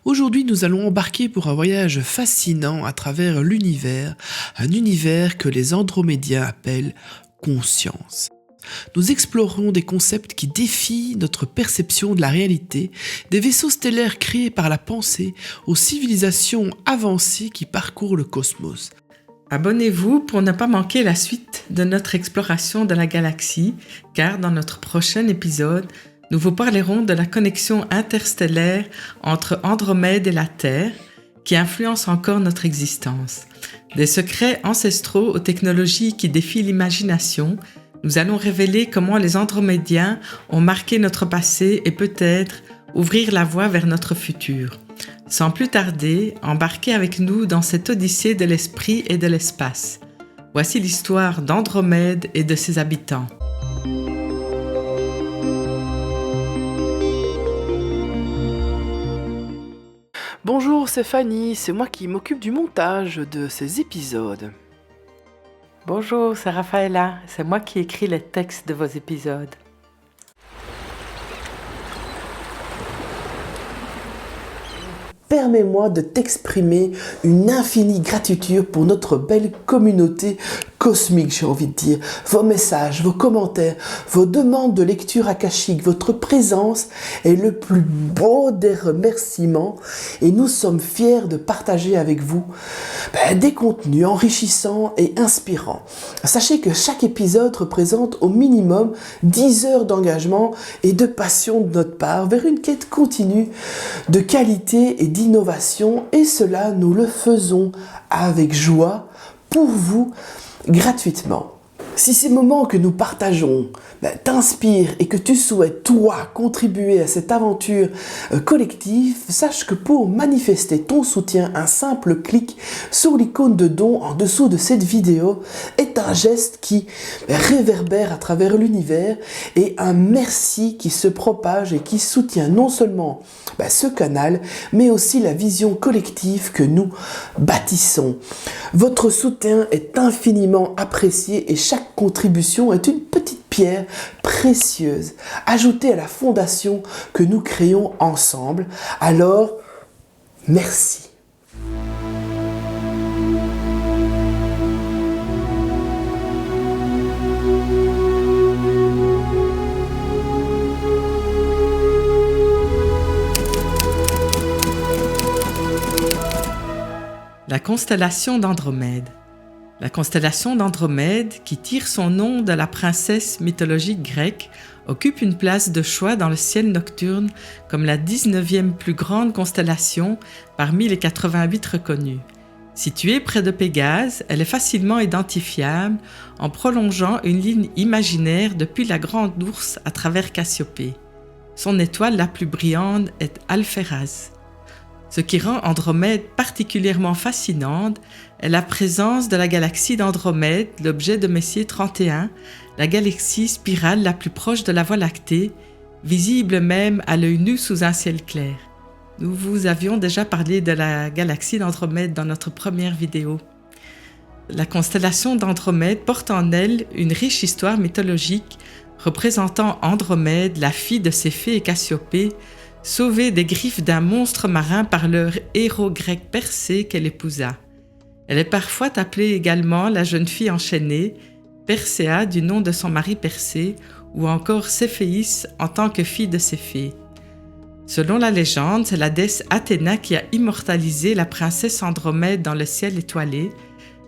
Aujourd'hui, nous allons embarquer pour un voyage fascinant à travers l'univers, un univers que les Andromédiens appellent conscience. Nous explorerons des concepts qui défient notre perception de la réalité, des vaisseaux stellaires créés par la pensée aux civilisations avancées qui parcourent le cosmos. Abonnez-vous pour ne pas manquer la suite de notre exploration de la galaxie, car dans notre prochain épisode, nous vous parlerons de la connexion interstellaire entre Andromède et la Terre, qui influence encore notre existence. Des secrets ancestraux aux technologies qui défient l'imagination, nous allons révéler comment les Andromédiens ont marqué notre passé et peut-être ouvrir la voie vers notre futur. Sans plus tarder, embarquez avec nous dans cette odyssée de l'esprit et de l'espace. Voici l'histoire d'Andromède et de ses habitants. Bonjour, c'est Fanny, c'est moi qui m'occupe du montage de ces épisodes. Bonjour, c'est Raphaëla, c'est moi qui écris les textes de vos épisodes. Permets-moi de t'exprimer une infinie gratitude pour notre belle communauté cosmique, j'ai envie de dire. Vos messages, vos commentaires, vos demandes de lecture akashique, votre présence est le plus beau des remerciements et nous sommes fiers de partager avec vous des contenus enrichissants et inspirants. Sachez que chaque épisode représente au minimum 10 heures d'engagement et de passion de notre part vers une quête continue de qualité et d'innovation, et cela nous le faisons avec joie pour vous gratuitement. Si ces moments que nous partageons t'inspirent et que tu souhaites, toi, contribuer à cette aventure collective, sache que pour manifester ton soutien, un simple clic sur l'icône de don en dessous de cette vidéo est un geste qui réverbère à travers l'univers et un merci qui se propage et qui soutient non seulement ce canal, mais aussi la vision collective que nous bâtissons. Votre soutien est infiniment apprécié et chaque contribution est une petite pierre précieuse ajoutée à la fondation que nous créons ensemble. Alors, merci. La constellation d'Andromède. La constellation d'Andromède, qui tire son nom de la princesse mythologique grecque, occupe une place de choix dans le ciel nocturne comme la 19e plus grande constellation parmi les 88 reconnues. Située près de Pégase, elle est facilement identifiable en prolongeant une ligne imaginaire depuis la Grande Ourse à travers Cassiopée. Son étoile la plus brillante est Alphératz. Ce qui rend Andromède particulièrement fascinante est la présence de la galaxie d'Andromède, l'objet de Messier 31, la galaxie spirale la plus proche de la Voie lactée, visible même à l'œil nu sous un ciel clair. Nous vous avions déjà parlé de la galaxie d'Andromède dans notre première vidéo. La constellation d'Andromède porte en elle une riche histoire mythologique représentant Andromède, la fille de Céphée et Cassiopée, sauvée des griffes d'un monstre marin par leur héros grec Persée qu'elle épousa. Elle est parfois appelée également la jeune fille enchaînée, Perséa du nom de son mari Persée, ou encore Céphéis en tant que fille de Céphée. Selon la légende, c'est la déesse Athéna qui a immortalisé la princesse Andromède dans le ciel étoilé,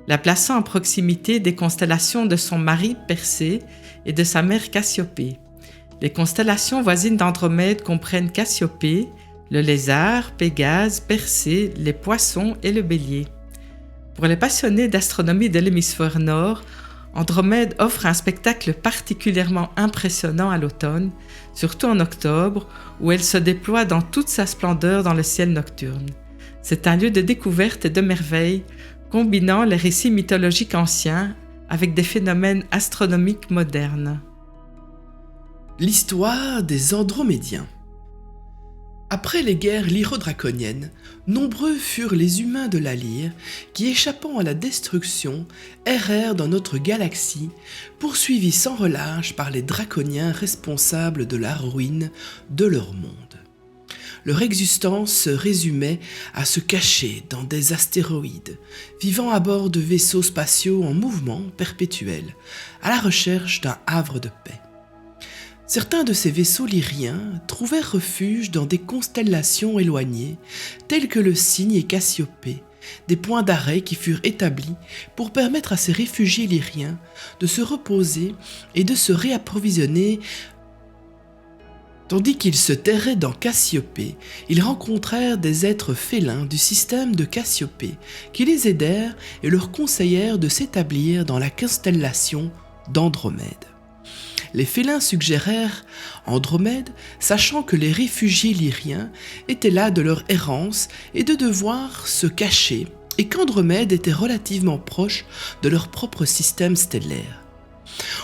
la plaçant en proximité des constellations de son mari Persée et de sa mère Cassiopée. Les constellations voisines d'Andromède comprennent Cassiopée, le lézard, Pégase, Persée, les poissons et le bélier. Pour les passionnés d'astronomie de l'hémisphère nord, Andromède offre un spectacle particulièrement impressionnant à l'automne, surtout en octobre, où elle se déploie dans toute sa splendeur dans le ciel nocturne. C'est un lieu de découverte et de merveille, combinant les récits mythologiques anciens avec des phénomènes astronomiques modernes. L'histoire des Andromédiens. Après les guerres lyro-draconiennes, nombreux furent les humains de la Lyre qui, échappant à la destruction, errèrent dans notre galaxie, poursuivis sans relâche par les draconiens responsables de la ruine de leur monde. Leur existence se résumait à se cacher dans des astéroïdes, vivant à bord de vaisseaux spatiaux en mouvement perpétuel, à la recherche d'un havre de paix. Certains de ces vaisseaux lyriens trouvèrent refuge dans des constellations éloignées, telles que le Cygne et Cassiopée, des points d'arrêt qui furent établis pour permettre à ces réfugiés lyriens de se reposer et de se réapprovisionner. Tandis qu'ils se terraient dans Cassiopée, ils rencontrèrent des êtres félins du système de Cassiopée qui les aidèrent et leur conseillèrent de s'établir dans la constellation d'Andromède. Les félins suggérèrent Andromède, sachant que les réfugiés lyriens étaient là de leur errance et de devoir se cacher, et qu'Andromède était relativement proche de leur propre système stellaire.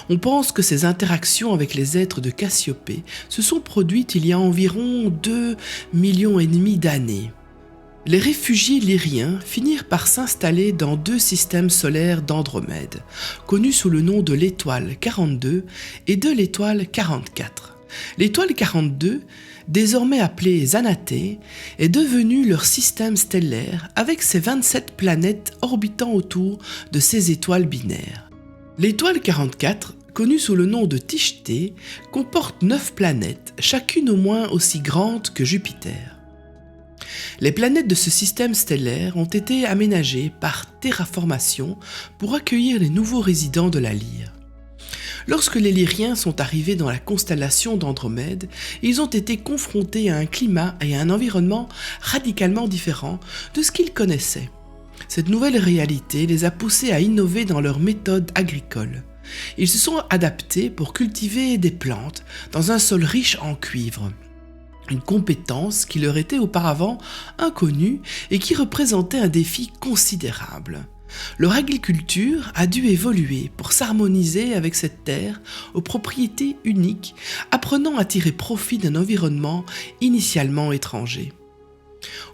On pense que ces interactions avec les êtres de Cassiopée se sont produites il y a environ 2,5 millions d'années. Les réfugiés lyriens finirent par s'installer dans 2 systèmes solaires d'Andromède, connus sous le nom de l'étoile 42 et de l'étoile 44. L'étoile 42, désormais appelée Zanatée, est devenue leur système stellaire avec ses 27 planètes orbitant autour de ces étoiles binaires. L'étoile 44, connue sous le nom de Tichetée, comporte 9 planètes, chacune au moins aussi grande que Jupiter. Les planètes de ce système stellaire ont été aménagées par terraformation pour accueillir les nouveaux résidents de la Lyre. Lorsque les Lyriens sont arrivés dans la constellation d'Andromède, ils ont été confrontés à un climat et à un environnement radicalement différents de ce qu'ils connaissaient. Cette nouvelle réalité les a poussés à innover dans leurs méthodes agricoles. Ils se sont adaptés pour cultiver des plantes dans un sol riche en cuivre. Une compétence qui leur était auparavant inconnue et qui représentait un défi considérable. Leur agriculture a dû évoluer pour s'harmoniser avec cette terre aux propriétés uniques, apprenant à tirer profit d'un environnement initialement étranger.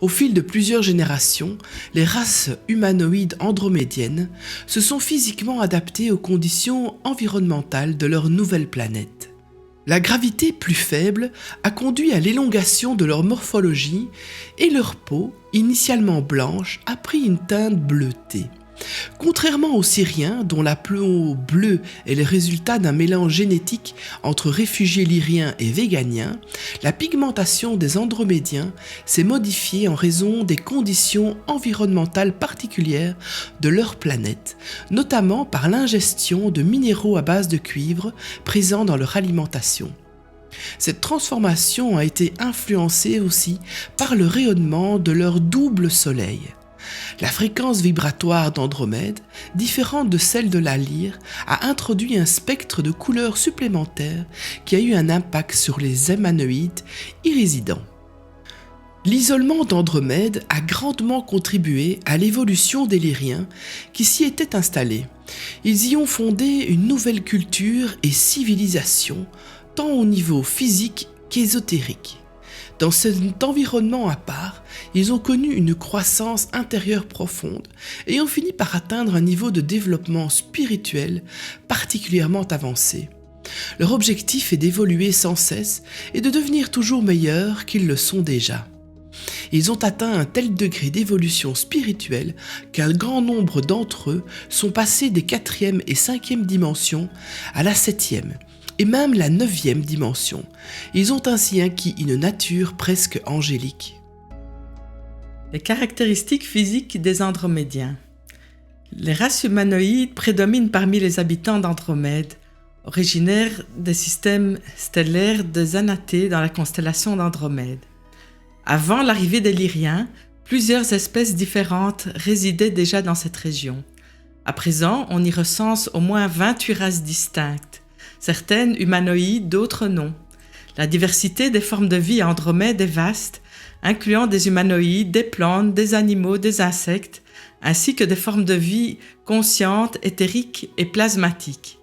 Au fil de plusieurs générations, les races humanoïdes andromédiennes se sont physiquement adaptées aux conditions environnementales de leur nouvelle planète. La gravité plus faible a conduit à l'élongation de leur morphologie et leur peau, initialement blanche, a pris une teinte bleutée. Contrairement aux Syriens, dont la peau bleue est le résultat d'un mélange génétique entre réfugiés lyriens et véganiens, la pigmentation des Andromédiens s'est modifiée en raison des conditions environnementales particulières de leur planète, notamment par l'ingestion de minéraux à base de cuivre présents dans leur alimentation. Cette transformation a été influencée aussi par le rayonnement de leur double soleil. La fréquence vibratoire d'Andromède, différente de celle de la Lyre, a introduit un spectre de couleurs supplémentaires qui a eu un impact sur les humanoïdes y résidant. L'isolement d'Andromède a grandement contribué à l'évolution des Lyriens qui s'y étaient installés. Ils y ont fondé une nouvelle culture et civilisation, tant au niveau physique qu'ésotérique. Dans cet environnement à part, ils ont connu une croissance intérieure profonde et ont fini par atteindre un niveau de développement spirituel particulièrement avancé. Leur objectif est d'évoluer sans cesse et de devenir toujours meilleurs qu'ils le sont déjà. Ils ont atteint un tel degré d'évolution spirituelle qu'un grand nombre d'entre eux sont passés des 4e et 5e dimensions à la 7e. Et même la 9e dimension. Ils ont ainsi acquis une nature presque angélique. Les caractéristiques physiques des Andromédiens. Les races humanoïdes prédominent parmi les habitants d'Andromède, originaires des systèmes stellaires de Zanatée dans la constellation d'Andromède. Avant l'arrivée des Lyriens, plusieurs espèces différentes résidaient déjà dans cette région. À présent, on y recense au moins 28 races distinctes. Certaines humanoïdes, d'autres non. La diversité des formes de vie à Andromède est vaste, incluant des humanoïdes, des plantes, des animaux, des insectes, ainsi que des formes de vie conscientes, éthériques et plasmatiques.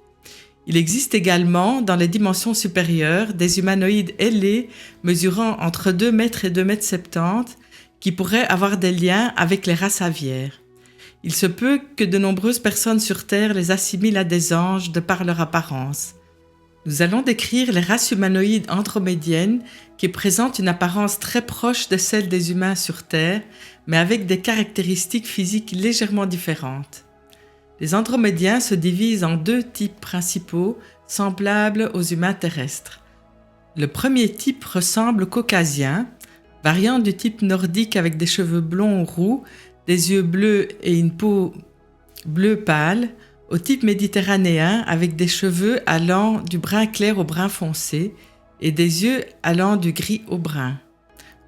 Il existe également, dans les dimensions supérieures, des humanoïdes ailés mesurant entre 2 mètres et 2,70 mètres qui pourraient avoir des liens avec les races aviaires. Il se peut que de nombreuses personnes sur Terre les assimilent à des anges de par leur apparence. Nous allons décrire les races humanoïdes andromédiennes qui présentent une apparence très proche de celle des humains sur Terre, mais avec des caractéristiques physiques légèrement différentes. Les andromédiens se divisent en 2 types principaux, semblables aux humains terrestres. Le premier type ressemble au caucasien, variant du type nordique avec des cheveux blonds roux, des yeux bleus et une peau bleu pâle, au type méditerranéen avec des cheveux allant du brun clair au brun foncé et des yeux allant du gris au brun.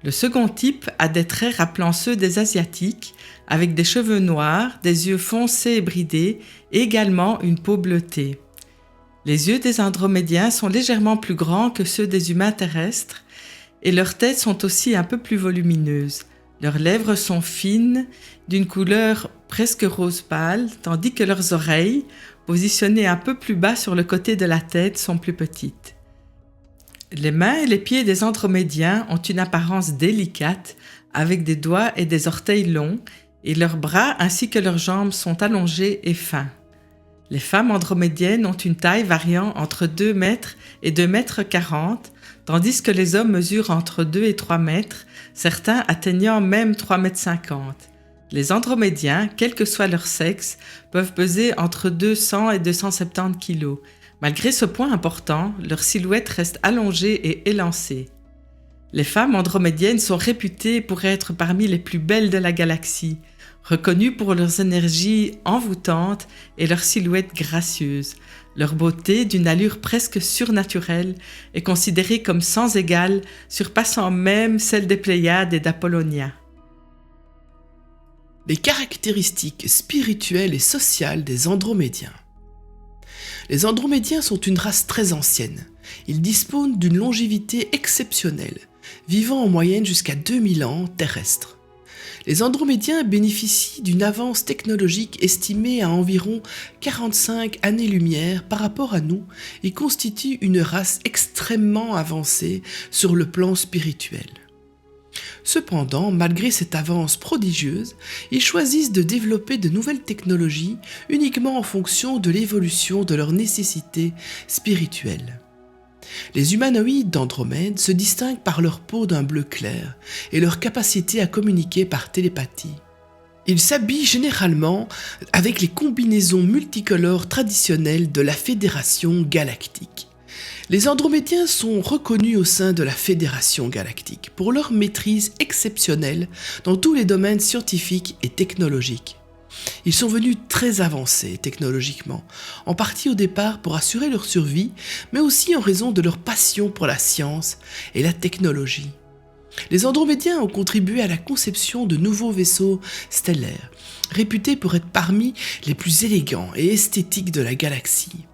Le second type a des traits rappelant ceux des Asiatiques, avec des cheveux noirs, des yeux foncés et bridés et également une peau bleutée. Les yeux des andromédiens sont légèrement plus grands que ceux des humains terrestres et leurs têtes sont aussi un peu plus volumineuses. Leurs lèvres sont fines, d'une couleur presque rose pâle, tandis que leurs oreilles, positionnées un peu plus bas sur le côté de la tête, sont plus petites. Les mains et les pieds des andromédiens ont une apparence délicate, avec des doigts et des orteils longs, et leurs bras ainsi que leurs jambes sont allongés et fins. Les femmes andromédiennes ont une taille variant entre 2 mètres et 2 mètres 40, tandis que les hommes mesurent entre 2 et 3 mètres, certains atteignant même 3 mètres 50. Les andromédiens, quel que soit leur sexe, peuvent peser entre 200 et 270 kg. Malgré ce point important, leur silhouette reste allongée et élancée. Les femmes andromédiennes sont réputées pour être parmi les plus belles de la galaxie, reconnues pour leurs énergies envoûtantes et leur silhouette gracieuse. Leur beauté, d'une allure presque surnaturelle, est considérée comme sans égale, surpassant même celle des Pléiades et d'Apollonia. Les caractéristiques spirituelles et sociales des Andromédiens. Les Andromédiens sont une race très ancienne. Ils disposent d'une longévité exceptionnelle, vivant en moyenne jusqu'à 2000 ans terrestres. Les Andromédiens bénéficient d'une avance technologique estimée à environ 45 années-lumière par rapport à nous et constituent une race extrêmement avancée sur le plan spirituel. Cependant, malgré cette avance prodigieuse, ils choisissent de développer de nouvelles technologies uniquement en fonction de l'évolution de leurs nécessités spirituelles. Les humanoïdes d'Andromède se distinguent par leur peau d'un bleu clair et leur capacité à communiquer par télépathie. Ils s'habillent généralement avec les combinaisons multicolores traditionnelles de la Fédération Galactique. Les Andromédiens sont reconnus au sein de la Fédération Galactique pour leur maîtrise exceptionnelle dans tous les domaines scientifiques et technologiques. Ils sont venus très avancés technologiquement, en partie au départ pour assurer leur survie, mais aussi en raison de leur passion pour la science et la technologie. Les Andromédiens ont contribué à la conception de nouveaux vaisseaux stellaires, réputés pour être parmi les plus élégants et esthétiques de la galaxie.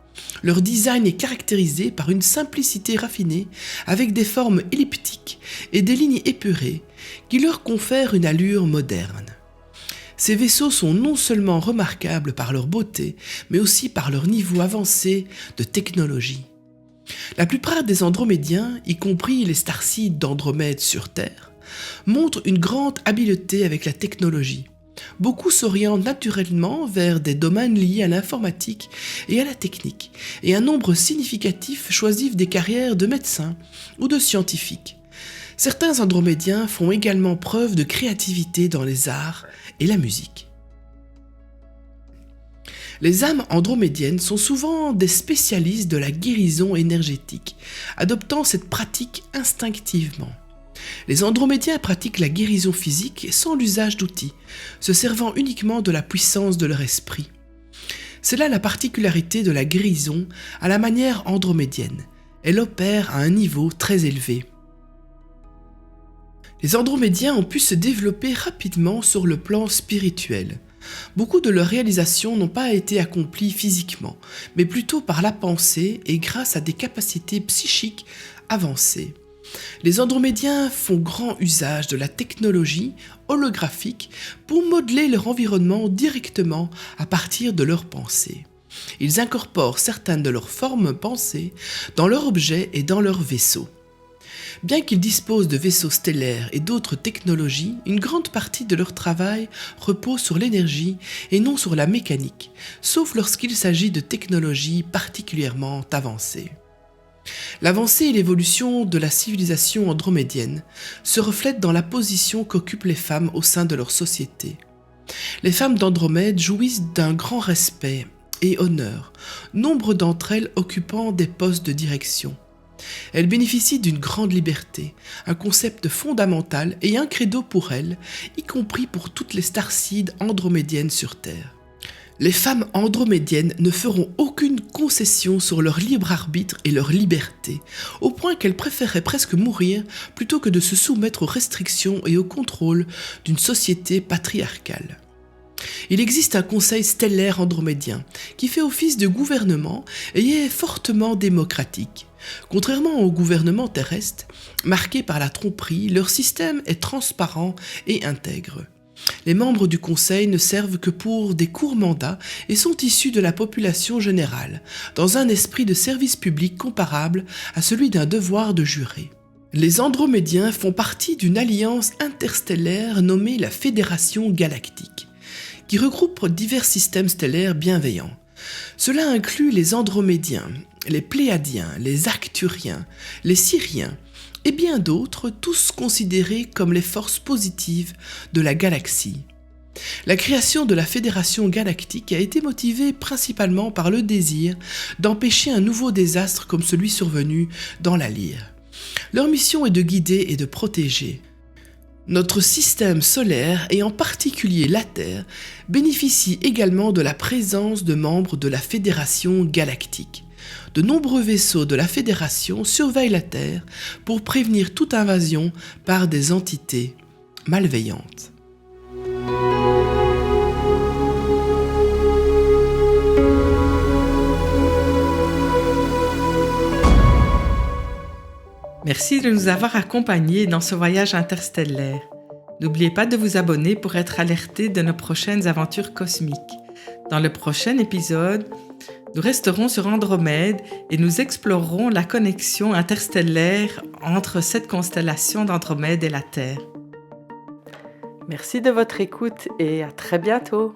Leur design est caractérisé par une simplicité raffinée, avec des formes elliptiques et des lignes épurées, qui leur confèrent une allure moderne. Ces vaisseaux sont non seulement remarquables par leur beauté, mais aussi par leur niveau avancé de technologie. La plupart des Andromédiens, y compris les starseeds d'Andromède sur Terre, montrent une grande habileté avec la technologie. Beaucoup s'orientent naturellement vers des domaines liés à l'informatique et à la technique, et un nombre significatif choisissent des carrières de médecins ou de scientifiques. Certains Andromédiens font également preuve de créativité dans les arts et la musique. Les âmes andromédiennes sont souvent des spécialistes de la guérison énergétique, adoptant cette pratique instinctivement. Les Andromédiens pratiquent la guérison physique sans l'usage d'outils, se servant uniquement de la puissance de leur esprit. C'est là la particularité de la guérison à la manière andromédienne. Elle opère à un niveau très élevé. Les Andromédiens ont pu se développer rapidement sur le plan spirituel. Beaucoup de leurs réalisations n'ont pas été accomplies physiquement, mais plutôt par la pensée et grâce à des capacités psychiques avancées. Les Andromédiens font grand usage de la technologie holographique pour modeler leur environnement directement à partir de leurs pensées. Ils incorporent certaines de leurs formes pensées dans leurs objets et dans leurs vaisseaux. Bien qu'ils disposent de vaisseaux stellaires et d'autres technologies, une grande partie de leur travail repose sur l'énergie et non sur la mécanique, sauf lorsqu'il s'agit de technologies particulièrement avancées. L'avancée et l'évolution de la civilisation andromédienne se reflètent dans la position qu'occupent les femmes au sein de leur société. Les femmes d'Andromède jouissent d'un grand respect et honneur, nombre d'entre elles occupant des postes de direction. Elles bénéficient d'une grande liberté, un concept fondamental et un credo pour elles, y compris pour toutes les starseeds andromédiennes sur Terre. Les femmes andromédiennes ne feront aucune concession sur leur libre arbitre et leur liberté, au point qu'elles préféreraient presque mourir plutôt que de se soumettre aux restrictions et au contrôle d'une société patriarcale. Il existe un conseil stellaire andromédien qui fait office de gouvernement et est fortement démocratique. Contrairement au gouvernement terrestre, marqué par la tromperie, leur système est transparent et intègre. Les membres du conseil ne servent que pour des courts mandats et sont issus de la population générale, dans un esprit de service public comparable à celui d'un devoir de jurer. Les Andromédiens font partie d'une alliance interstellaire nommée la Fédération Galactique, qui regroupe divers systèmes stellaires bienveillants. Cela inclut les Andromédiens, les Pléiadiens, les Arcturiens, les Syriens, et bien d'autres, tous considérés comme les forces positives de la galaxie. La création de la Fédération Galactique a été motivée principalement par le désir d'empêcher un nouveau désastre comme celui survenu dans la Lyre. Leur mission est de guider et de protéger. Notre système solaire, et en particulier la Terre, bénéficie également de la présence de membres de la Fédération Galactique. De nombreux vaisseaux de la Fédération surveillent la Terre pour prévenir toute invasion par des entités malveillantes. Merci de nous avoir accompagnés dans ce voyage interstellaire. N'oubliez pas de vous abonner pour être alerté de nos prochaines aventures cosmiques. Dans le prochain épisode, nous resterons sur Andromède et nous explorerons la connexion interstellaire entre cette constellation d'Andromède et la Terre. Merci de votre écoute et à très bientôt.